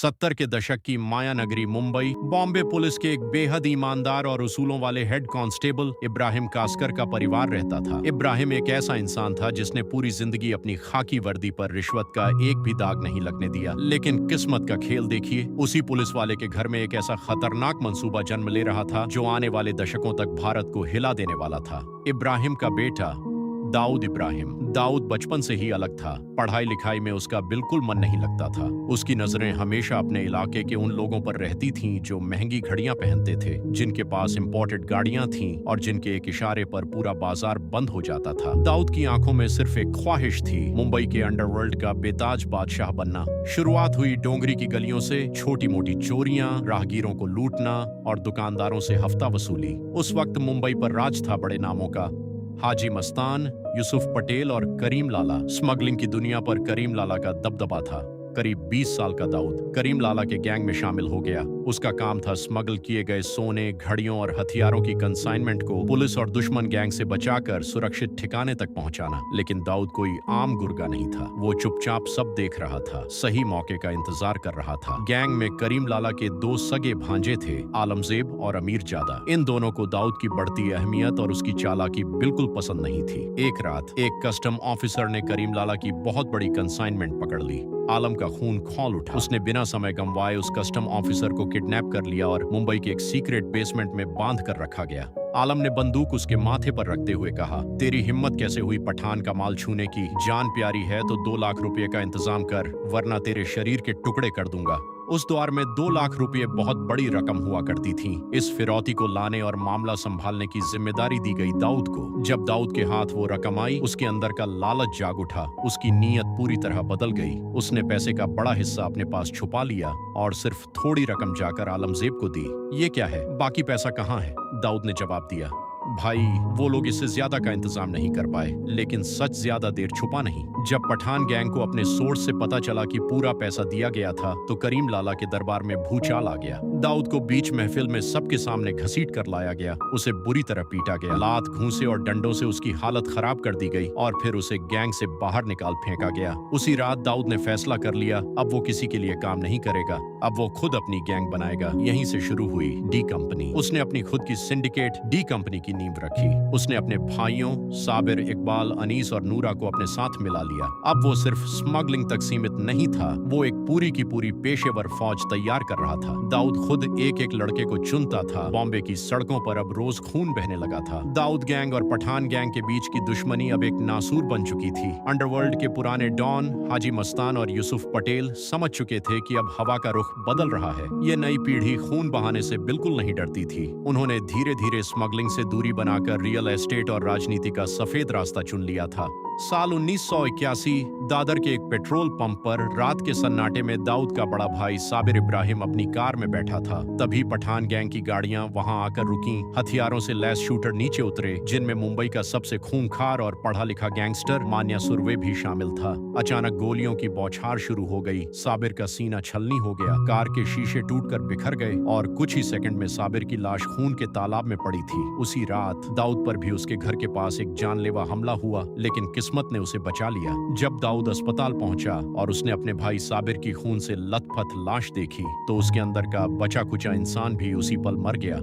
70 के दशक की माया नगरी मुंबई, बॉम्बे पुलिस के एक बेहद ईमानदार और उसूलों वाले हेड कांस्टेबल इब्राहिम कास्कर का परिवार रहता था। इब्राहिम एक ऐसा इंसान था जिसने पूरी जिंदगी अपनी खाकी वर्दी पर रिश्वत का एक भी दाग नहीं लगने दिया। लेकिन किस्मत का खेल देखिए, उसी पुलिस वाले के घर में एक ऐसा खतरनाक मंसूबा जन्म ले रहा था जो आने वाले दशकों तक भारत को हिला देने वाला था। इब्राहिम का बेटा दाऊद इब्राहिम। दाऊद बचपन से ही अलग था। पढ़ाई लिखाई में उसका बिल्कुल मन नहीं लगता था। उसकी नजरें हमेशा अपने इलाके के उन लोगों पर रहती थीं जो महंगी घड़ियां पहनते थे, जिनके पास इंपोर्टेड गाड़ियां थीं और जिनके एक इशारे पर पूरा बाजार बंद हो जाता था। दाऊद की आंखों में सिर्फ एक ख्वाहिश थी, मुंबई के अंडरवर्ल्ड का बेताज बादशाह बनना। शुरुआत हुई डोंगरी की गलियों से, छोटी मोटी चोरियां, राहगीरों को लूटना और दुकानदारों से हफ्ता वसूली। उस वक्त मुंबई पर राज था बड़े नामों का। हाजी मस्तान, यूसुफ पटेल और करीम लाला। स्मगलिंग की दुनिया पर करीम लाला का दबदबा था। करीब 20 साल का दाऊद करीम लाला के गैंग में शामिल हो गया। उसका काम था स्मगल किए गए सोने, घड़ियों और हथियारों की कंसाइनमेंट को पुलिस और दुश्मन गैंग से बचाकर सुरक्षित ठिकाने तक पहुंचाना। लेकिन दाऊद कोई आम गुर्गा नहीं था। वो चुपचाप सब देख रहा था, सही मौके का इंतजार कर रहा था। गैंग में करीम लाला के 2 सगे भांजे थे, आलमजेब और अमीर जादा। इन दोनों को दाऊद की बढ़ती अहमियत और उसकी चालाकी बिल्कुल पसंद नहीं थी। एक रात एक कस्टम ऑफिसर ने करीम लाला की बहुत बड़ी कंसाइनमेंट पकड़ ली। आलम का खून खौल उठा। उसने बिना समय गंवाए उस कस्टम ऑफिसर को किडनैप कर लिया और मुंबई के एक सीक्रेट बेसमेंट में बांध कर रखा गया। आलम ने बंदूक उसके माथे पर रखते हुए कहा, तेरी हिम्मत कैसे हुई पठान का माल छूने की? जान प्यारी है तो 2 लाख रुपए का इंतजाम कर, वरना तेरे शरीर के टुकड़े कर दूंगा। उस द्वार में 2 लाख रुपए बहुत बड़ी रकम हुआ करती थी। इस फिरौती को लाने और मामला संभालने की जिम्मेदारी दी गई दाऊद को। जब दाऊद के हाथ वो रकम आई, उसके अंदर का लालच जाग उठा। उसकी नीयत पूरी तरह बदल गई। उसने पैसे का बड़ा हिस्सा अपने पास छुपा लिया और सिर्फ थोड़ी रकम जाकर आलमजेब को दी। ये क्या है? बाकी पैसा कहाँ है? दाऊद ने जवाब दिया, भाई वो लोग इससे ज्यादा का इंतजाम नहीं कर पाए, लेकिन सच ज्यादा देर छुपा नहीं। जब पठान गैंग को अपने सोर्स से पता चला कि पूरा पैसा दिया गया था, तो करीम लाला के दरबार में भूचाल आ गया। दाऊद को बीच महफिल में सबके सामने घसीट कर लाया गया। उसे बुरी तरह पीटा गया। लात, घूंसे और डंडों से उसकी हालत खराब कर दी गई और फिर उसे गैंग से बाहर निकाल फेंका गया। उसी रात दाऊद ने फैसला कर लिया, अब वो किसी के लिए काम नहीं करेगा, अब वो खुद अपनी गैंग बनाएगा। यहीं से शुरू हुई डी कंपनी। उसने अपनी खुद की सिंडिकेट डी कंपनी की नींव रखी। उसने अपने भाइयों साबिर, इकबाल, अनीस और नूरा को अपने साथ मिला लिया। अब वो सिर्फ स्मगलिंग तक सीमित नहीं था, वो एक पूरी की पूरी पेशेवर फौज तैयार कर रहा था। दाऊद खुद एक एक लड़के को चुनता था। बॉम्बे की सड़कों पर अब रोज खून बहने लगा था। दाऊद गैंग और पठान गैंग के बीच की दुश्मनी अब एक नासूर बन चुकी थी। अंडरवर्ल्ड के पुराने डॉन हाजी मस्तान और यूसुफ पटेल समझ चुके थे कि अब हवा का रुख बदल रहा है। ये नई पीढ़ी खून बहाने से बिल्कुल नहीं डरती थी। उन्होंने धीरे धीरे स्मगलिंग से दूरी बनाकर रियल एस्टेट और राजनीति का सफेद रास्ता चुन लिया था। साल 1981 दादर के एक पेट्रोल पंप पर रात के सन्नाटे में दाऊद का बड़ा भाई साबिर इब्राहिम अपनी कार में बैठा था। तभी पठान गैंग की गाड़ियां वहां आकर रुकीं। हथियारों से लैस शूटर नीचे उतरे, जिनमें मुंबई का सबसे खूंखार और पढ़ा लिखा गैंगस्टर मान्या सुरवे भी शामिल था। अचानक गोलियों की बौछार शुरू हो गई। साबिर का सीना छलनी हो गया। कार के शीशे टूटकर बिखर गए और कुछ ही सेकंड में साबिर की लाश खून के तालाब में पड़ी थी। उसी रात दाऊद पर भी उसके घर के पास एक जानलेवा हमला हुआ, लेकिन किस्मत ने उसे बचा लिया। जब दाऊद अस्पताल पहुंचा और उसने अपने भाई साबिर की खून से लथपथ लाश देखी, तो उसके अंदर का बचा कुचा इंसान भी उसी पल मर गया।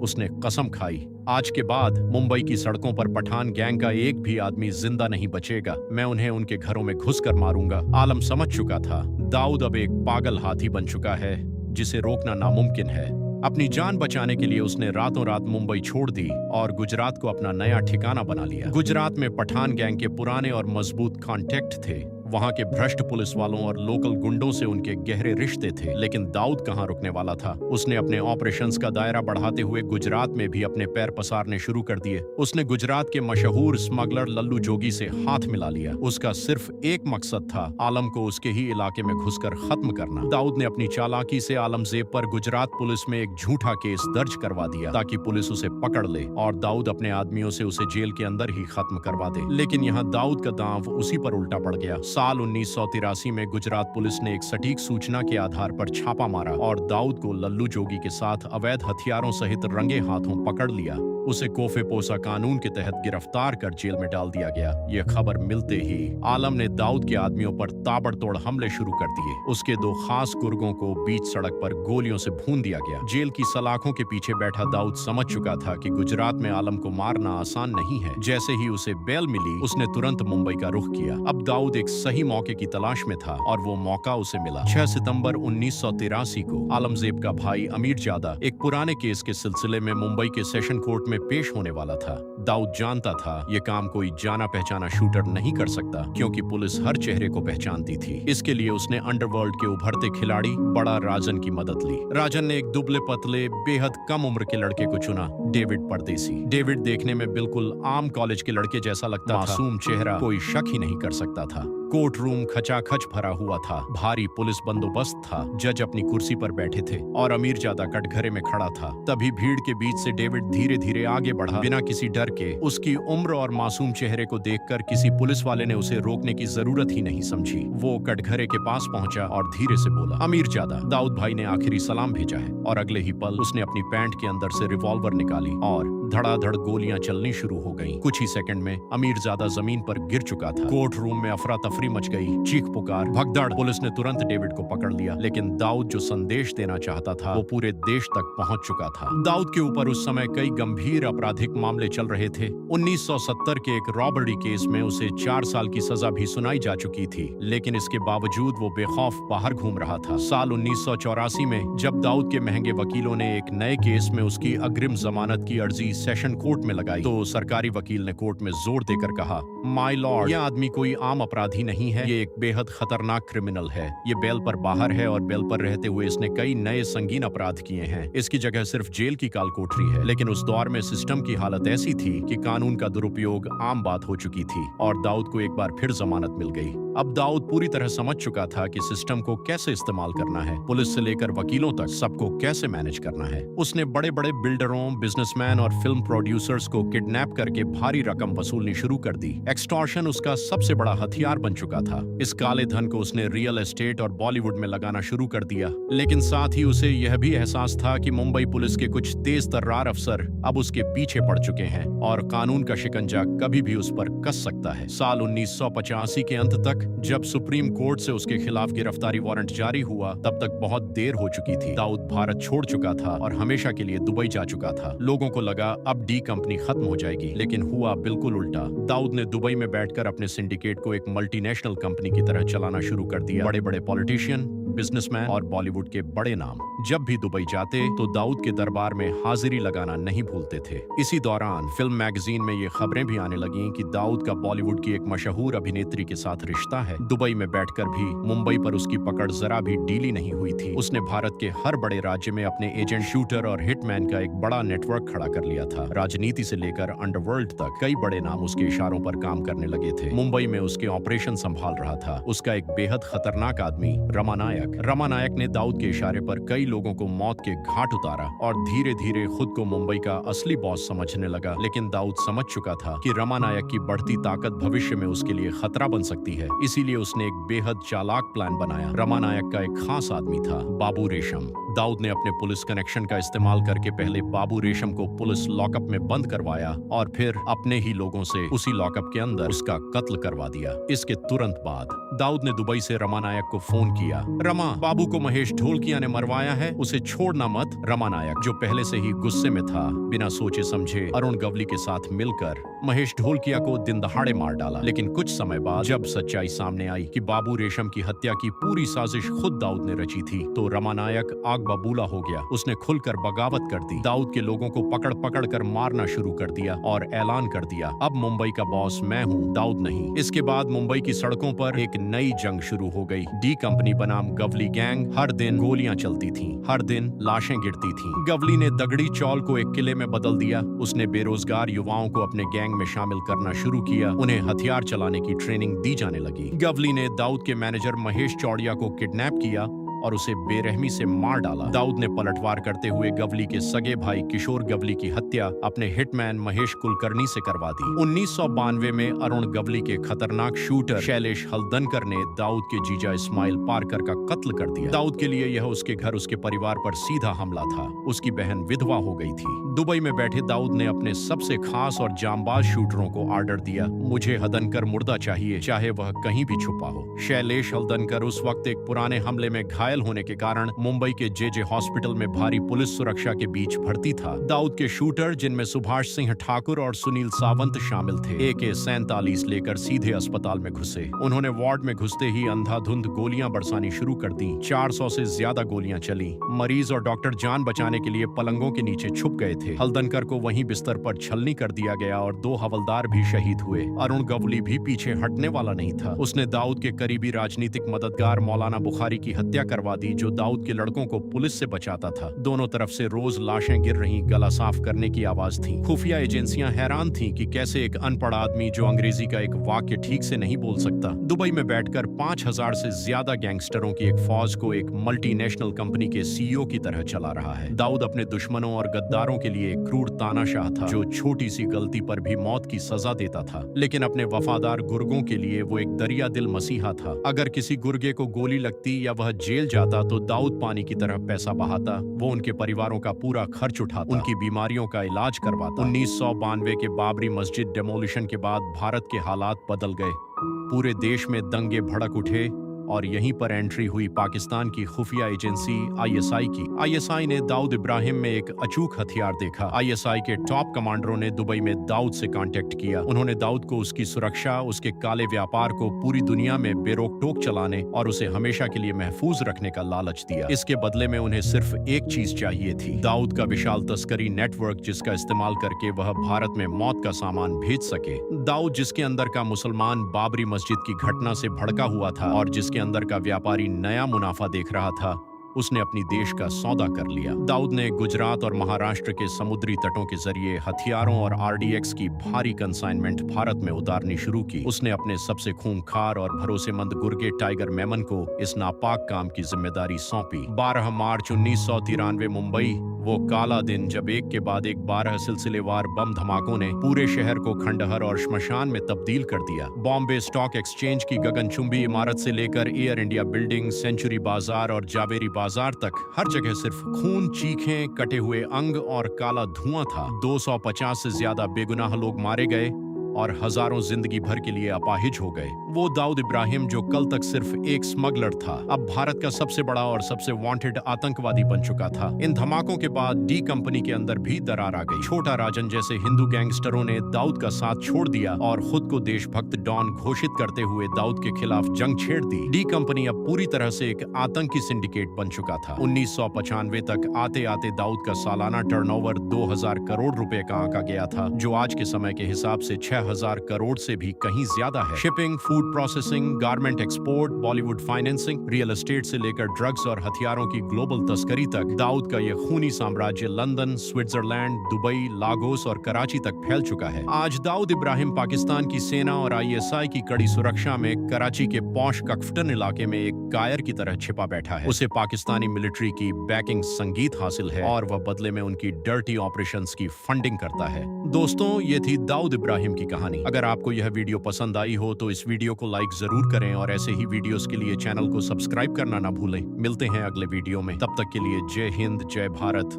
उसने कसम खाई, आज के बाद मुंबई की सड़कों पर पठान गैंग का एक भी आदमी जिंदा नहीं बचेगा। मैं उन्हें उनके घरों में घुसकर मारूंगा। आलम समझ चुका था, दाऊद अब एक पागल हाथी बन चुका है जिसे रोकना नामुमकिन है। अपनी जान बचाने के लिए उसने रातों रात मुंबई छोड़ दी और गुजरात को अपना नया ठिकाना बना लिया। गुजरात में पठान गैंग के पुराने और मजबूत कॉन्टेक्ट थे। वहां के भ्रष्ट पुलिस वालों और लोकल गुंडों से उनके गहरे रिश्ते थे। लेकिन दाऊद कहां रुकने वाला था। उसने अपने ऑपरेशंस का दायरा बढ़ाते हुए गुजरात में भी अपने पैर पसारने शुरू कर दिए। उसने गुजरात के मशहूर स्मगलर लल्लू जोगी से हाथ मिला लिया। उसका सिर्फ एक मकसद था, आलम को उसके ही इलाके में घुसकर खत्म करना। दाऊद ने अपनी चालाकी से आलमजेब पर गुजरात पुलिस में एक झूठा केस दर्ज करवा दिया ताकि पुलिस उसे पकड़ ले और दाऊद अपने आदमियों से उसे जेल के अंदर ही खत्म करवा दे। लेकिन यहाँ दाऊद का दांव उसी पर उल्टा पड़ गया। साल 1983 में गुजरात पुलिस ने एक सटीक सूचना के आधार पर छापा मारा और दाऊद को लल्लू जोगी के साथ अवैध हथियारों सहित रंगे हाथों पकड़ लिया। उसे कोफे पोसा कानून के तहत गिरफ्तार कर जेल में डाल दिया गया। ये खबर मिलते ही आलम ने दाऊद के आदमियों पर ताबड़तोड़ हमले शुरू कर दिए। उसके 2 खास कुर्गों को बीच सड़क पर गोलियों से भून दिया गया। जेल की सलाखों के पीछे बैठा दाऊद समझ चुका था कि गुजरात में आलम को मारना आसान नहीं है। जैसे ही उसे बेल मिली, उसने तुरंत मुंबई का रुख किया। अब दाऊद एक सही मौके की तलाश में था और वो मौका उसे मिला। 6 सितंबर 1983 को आलमजेब का भाई अमीरजादा एक पुराने केस के सिलसिले में मुंबई के सेशन कोर्ट में पेश होने वाला था। दाऊद जानता था ये काम कोई जाना पहचाना शूटर नहीं कर सकता, क्योंकि पुलिस हर चेहरे को पहचानती थी। इसके लिए उसने अंडरवर्ल्ड के उभरते खिलाड़ी बड़ा राजन की मदद ली। राजन ने एक दुबले पतले बेहद कम उम्र के लड़के को चुना, डेविड परदेसी। डेविड देखने में बिल्कुल आम कॉलेज के लड़के जैसा लगता था। मासूम चेहरा, कोई शक ही नहीं कर सकता था। कोर्ट रूम खचाखच भरा हुआ था। भारी पुलिस बंदोबस्त था। जज अपनी कुर्सी पर बैठे थे और अमीरजादा कटघरे में खड़ा था। तभी भीड़ के बीच से डेविड धीरे धीरे आगे बढ़ा, बिना किसी डर के। उसकी उम्र और मासूम चेहरे को देखकर किसी पुलिस वाले ने उसे रोकने की जरूरत ही नहीं समझी। वो कटघरे के पास पहुंचा और धीरे से बोला, अमीरजादा, दाऊद भाई ने आखिरी सलाम भेजा है। और अगले ही पल उसने अपनी पैंट के अंदर से रिवॉल्वर निकाली और धड़ाधड़ गोलियां चलनी शुरू हो गईं। कुछ ही सेकंड में अमीरजादा जमीन पर गिर चुका था। कोर्ट रूम में अफरा तफरी मच गई, चीख पुकार, भगदड़। पुलिस ने तुरंत डेविड को पकड़ लिया, लेकिन दाऊद जो संदेश देना चाहता था वो पूरे देश तक पहुंच चुका था। दाऊद के ऊपर उस समय कई गंभीर आपराधिक मामले चल रहे थे। 1970 के एक रॉबरी केस में उसे 4 साल की सजा भी सुनाई जा चुकी थी, लेकिन इसके बावजूद वो बेखौफ बाहर घूम रहा था। साल 1984 में जब दाऊद के महंगे वकीलों ने एक नए केस में उसकी अग्रिम जमानत की अर्जी सेशन कोर्ट में लगाई, तो सरकारी वकील ने कोर्ट में जोर देकर कहा, माय लॉर्ड, यह आदमी कोई आम अपराधी नहीं है, ये एक बेहद खतरनाक क्रिमिनल है। ये बेल पर बाहर है और बेल पर रहते हुए इसने कई नए संगीन अपराध किए हैं। इसकी जगह सिर्फ जेल की कालकोठरी है। लेकिन उस दौर में सिस्टम की हालत ऐसी थी कि कानून का दुरुपयोग आम बात हो चुकी थी और दाऊद को एक बार फिर जमानत मिल गई। अब दाऊद पूरी तरह समझ चुका था कि सिस्टम को कैसे इस्तेमाल करना है, पुलिस से लेकर वकीलों तक सबको कैसे मैनेज करना है। उसने बड़े बड़े बिल्डरों, बिजनेसमैन और फिल्म प्रोड्यूसर्स को किडनैप करके भारी रकम वसूलनी शुरू कर दी। एक्सटॉर्शन उसका सबसे बड़ा हथियार बन चुका था। इस काले धन को उसने रियल एस्टेट और बॉलीवुड में लगाना शुरू कर दिया। लेकिन साथ ही उसे यह भी एहसास था कि मुंबई पुलिस के कुछ तेज तर्रार अफसर अब उसके पीछे पड़ चुके हैं और कानून का शिकंजा कभी भी उस पर कस सकता है। साल 1985 के अंत तक जब सुप्रीम कोर्ट से उसके खिलाफ गिरफ्तारी वारंट जारी हुआ, तब तक बहुत देर हो चुकी थी। दाऊद भारत छोड़ चुका था और हमेशा के लिए दुबई जा चुका था। लोगों को लगा अब डी कंपनी खत्म हो जाएगी, लेकिन हुआ बिल्कुल उल्टा। दाऊद ने दुबई में बैठकर अपने सिंडिकेट को एक मल्टीनेशनल कंपनी की तरह चलाना शुरू कर दिया। बड़े बड़े पॉलिटिशियन, बिजनेसमैन और बॉलीवुड के बड़े नाम जब भी दुबई जाते तो दाऊद के दरबार में हाजिरी लगाना नहीं भूलते थे। इसी दौरान फिल्म मैगजीन में ये खबरें भी आने लगीं कि दाऊद का बॉलीवुड की एक मशहूर अभिनेत्री के साथ रिश्ता है। दुबई में बैठकर भी मुंबई पर उसकी पकड़ जरा भी ढीली नहीं हुई थी। उसने भारत के हर बड़े राज्य में अपने एजेंट, शूटर और हिटमैन का एक बड़ा नेटवर्क खड़ा कर लिया था। राजनीति से लेकर अंडरवर्ल्ड तक कई बड़े नाम उसके इशारों पर काम करने लगे थे। मुंबई में उसके ऑपरेशन संभाल रहा था उसका एक बेहद खतरनाक आदमी, रमा नायक। रमा नायक ने दाऊद के इशारे पर कई लोगों को मौत के घाट उतारा और धीरे धीरे खुद को मुंबई का असली बॉस समझने लगा। लेकिन दाऊद समझ चुका था कि रमा नायक की बढ़ती ताकत भविष्य में उसके लिए खतरा बन सकती है। इसीलिए उसने एक बेहद चालाक प्लान बनाया। रमा नायक का एक खास आदमी था, बाबू रेशम। दाऊद ने अपने पुलिस कनेक्शन का इस्तेमाल करके पहले बाबू रेशम को पुलिस लॉकअप में बंद करवाया और फिर अपने ही लोगों से उसी लॉकअप के अंदर उसका कत्ल करवा दिया। इसके तुरंत बाद दाऊद ने दुबई से रमा नायक को फोन किया, रमा, बाबू को महेश ढोलकिया ने मरवाया है, उसे छोड़ना मत। रमा नायक, जो पहले से ही गुस्से में था, बिना सोचे समझे अरुण गवली के साथ मिलकर महेश ढोलकिया को दिन दहाड़े मार डाला। लेकिन कुछ समय बाद जब सच्चाई सामने आई कि बाबू रेशम की हत्या की पूरी साजिश खुद दाऊद ने रची थी, तो रमा नायक आग बबूला हो गया। उसने खुलकर बगावत कर दी, दाऊद के लोगों को पकड़ पकड़ कर मारना शुरू कर दिया और ऐलान कर दिया, अब मुंबई का बॉस मैं हूँ, दाऊद नहीं। इसके बाद मुंबई की सड़कों पर एक नई जंग शुरू हो गई। डी कंपनी बनाम गवली गैंग। हर दिन गोलियां चलती थीं, हर दिन लाशें गिरती थीं। गवली ने दगड़ी चौल को एक किले में बदल दिया। उसने बेरोजगार युवाओं को अपने गैंग में शामिल करना शुरू किया। उन्हें हथियार चलाने की ट्रेनिंग दी जाने लगी। गवली ने दाऊद के मैनेजर महेश चौड़िया को किडनैप किया और उसे बेरहमी से मार डाला। दाऊद ने पलटवार करते हुए गवली के सगे भाई किशोर गवली की हत्या अपने हिटमैन महेश कुलकर्णी से करवा दी। 1992 में अरुण गवली के खतरनाक शूटर शैलेश हल्दनकर ने दाऊद के जीजा इस्माइल पारकर का कत्ल कर दिया। दाऊद के लिए यह उसके घर उसके परिवार पर सीधा हमला था। उसकी बहन विधवा हो गई थी। दुबई में बैठे दाऊद ने अपने सबसे खास और जांबाज शूटरों को ऑर्डर दिया, मुझे हदनकर मुर्दा चाहिए, चाहे वह कहीं भी छुपा हो। शैलेश हल्दनकर उस वक्त एक पुराने हमले में घायल होने के कारण मुंबई के जे हॉस्पिटल में भारी पुलिस सुरक्षा के बीच भर्ती था। दाऊद के शूटर, जिनमें सुभाष सिंह ठाकुर और सुनील सावंत शामिल थे, AK-47 लेकर सीधे अस्पताल में घुसे। उन्होंने वार्ड में घुसते ही अंधाधुंध गोलियां बरसानी शुरू कर दी। 400 से ज्यादा गोलियां चली। मरीज और डॉक्टर जान बचाने के लिए पलंगों के नीचे छुप गए थे। हल्दनकर को वहीं बिस्तर पर छलनी कर दिया गया और 2 हवलदार भी शहीद हुए। अरुण गवली भी पीछे हटने वाला नहीं था। उसने दाऊद के करीबी राजनीतिक मददगार मौलाना बुखारी की हत्या करवा दी, जो दाऊद के लड़कों को पुलिस से बचाता था। दोनों तरफ से रोज लाशें गिर रही, गला साफ करने की आवाज थी। खुफिया एजेंसियां हैरान थीं कि कैसे एक अनपढ़ आदमी जो अंग्रेजी का एक वाक्य ठीक से नहीं बोल सकता, दुबई में बैठकर 5000 से ज्यादा गैंगस्टरों की एक फौज को एक मल्टीनेशनल कंपनी के CEO की तरह चला रहा है। दाऊद अपने दुश्मनों और गद्दारों के लिए एक क्रूर तानाशाह था, जो छोटी सी गलती पर भी मौत की सजा देता था। लेकिन अपने वफादार गुर्गों के लिए वो एक दरिया दिल मसीहा था। अगर किसी गुर्गे को गोली लगती या वह जेल जाता तो दाऊद पानी की तरह पैसा बहाता। वो उनके परिवारों का पूरा खर्च उठाता, उनकी बीमारियों का इलाज करवाता। 1992 के बाबरी मस्जिद डेमोलिशन के बाद भारत के हालात बदल गए। पूरे देश में दंगे भड़क उठे और यहीं पर एंट्री हुई पाकिस्तान की खुफिया एजेंसी ISI की। ISI ने दाऊद इब्राहिम में एक अचूक हथियार देखा। ISI के टॉप कमांडरों ने दुबई में दाऊद से कांटेक्ट किया। उन्होंने दाऊद को उसकी सुरक्षा, उसके काले व्यापार को पूरी दुनिया में बेरोक टोक चलाने और उसे हमेशा के लिए महफूज रखने का लालच दिया। इसके बदले में उन्हें सिर्फ एक चीज चाहिए थी, दाऊद का विशाल तस्करी नेटवर्क, जिसका इस्तेमाल करके वह भारत में मौत का सामान भेज सके। दाऊद, जिसके अंदर का मुसलमान बाबरी मस्जिद की घटना से भड़का हुआ था और जिसके अंदर का व्यापारी नया मुनाफा देख रहा था, उसने अपनी देश का सौदा कर लिया। दाऊद ने गुजरात और महाराष्ट्र के समुद्री तटों के जरिए हथियारों और RDX की भारी कंसाइनमेंट भारत में उतारनी शुरू की। उसने अपने सबसे खूंखार और भरोसेमंद गुर्गे टाइगर मेमन को इस नापाक काम की जिम्मेदारी सौंपी। 12 मार्च 1993 मुंबई, वो काला दिन जब एक के बाद एक 12 सिलसिलेवार बम धमाकों ने पूरे शहर को खंडहर और श्मशान में तब्दील कर दिया। बॉम्बे स्टॉक एक्सचेंज की गगनचुंबी इमारत से लेकर एयर इंडिया बिल्डिंग, सेंचुरी बाजार और जावेरी बाजार तक हर जगह सिर्फ खून, चीखें, कटे हुए अंग और काला धुआं था। 250 से ज्यादा बेगुनाह लोग मारे गए और हजारों जिंदगी भर के लिए अपाहिज हो गए। वो दाऊद इब्राहिम, जो कल तक सिर्फ एक स्मगलर था, अब भारत का सबसे बड़ा और सबसे वांटेड आतंकवादी बन चुका था। इन धमाकों के बाद डी कंपनी के अंदर भी दरार आ गई। छोटा राजन जैसे हिंदू गैंगस्टरों ने दाऊद का साथ छोड़ दिया और खुद को देशभक्त डॉन घोषित करते हुए दाऊद के खिलाफ जंग छेड़ दी। डी कंपनी अब पूरी तरह से एक आतंकी सिंडिकेट बन चुका था। 1995 तक आते आते दाऊद का सालाना टर्नओवर 2000 करोड़ रुपए का आंका गया था, जो आज के समय के हिसाब से 6000 करोड़ से भी कहीं ज्यादा है। Shipping, food processing, garment export, Bollywood financing, real estate से लेकर ड्रग्स और हथियारों की ग्लोबल तस्करी तक दाऊद का यह खूनी साम्राज्य लंदन, स्विट्जरलैंड, दुबई, लागोस और कराची तक फैल चुका है। आज दाऊद इब्राहिम पाकिस्तान की सेना और ISI की कड़ी सुरक्षा में कराची के पॉश कक्फटन इलाके में एक कायर की तरह छिपा बैठा है। उसे पाकिस्तानी मिलिट्री की बैकिंग संगीत हासिल है और वह बदले में उनकी डर्टी ऑपरेशंस की फंडिंग करता है। दोस्तों, ये थी दाऊद इब्राहिम की कहानी। अगर आपको यह वीडियो पसंद आई हो तो इस वीडियो को लाइक जरूर करें और ऐसे ही वीडियोस के लिए चैनल को सब्सक्राइब करना ना भूलें। मिलते हैं अगले वीडियो में, तब तक के लिए जय हिंद, जय भारत।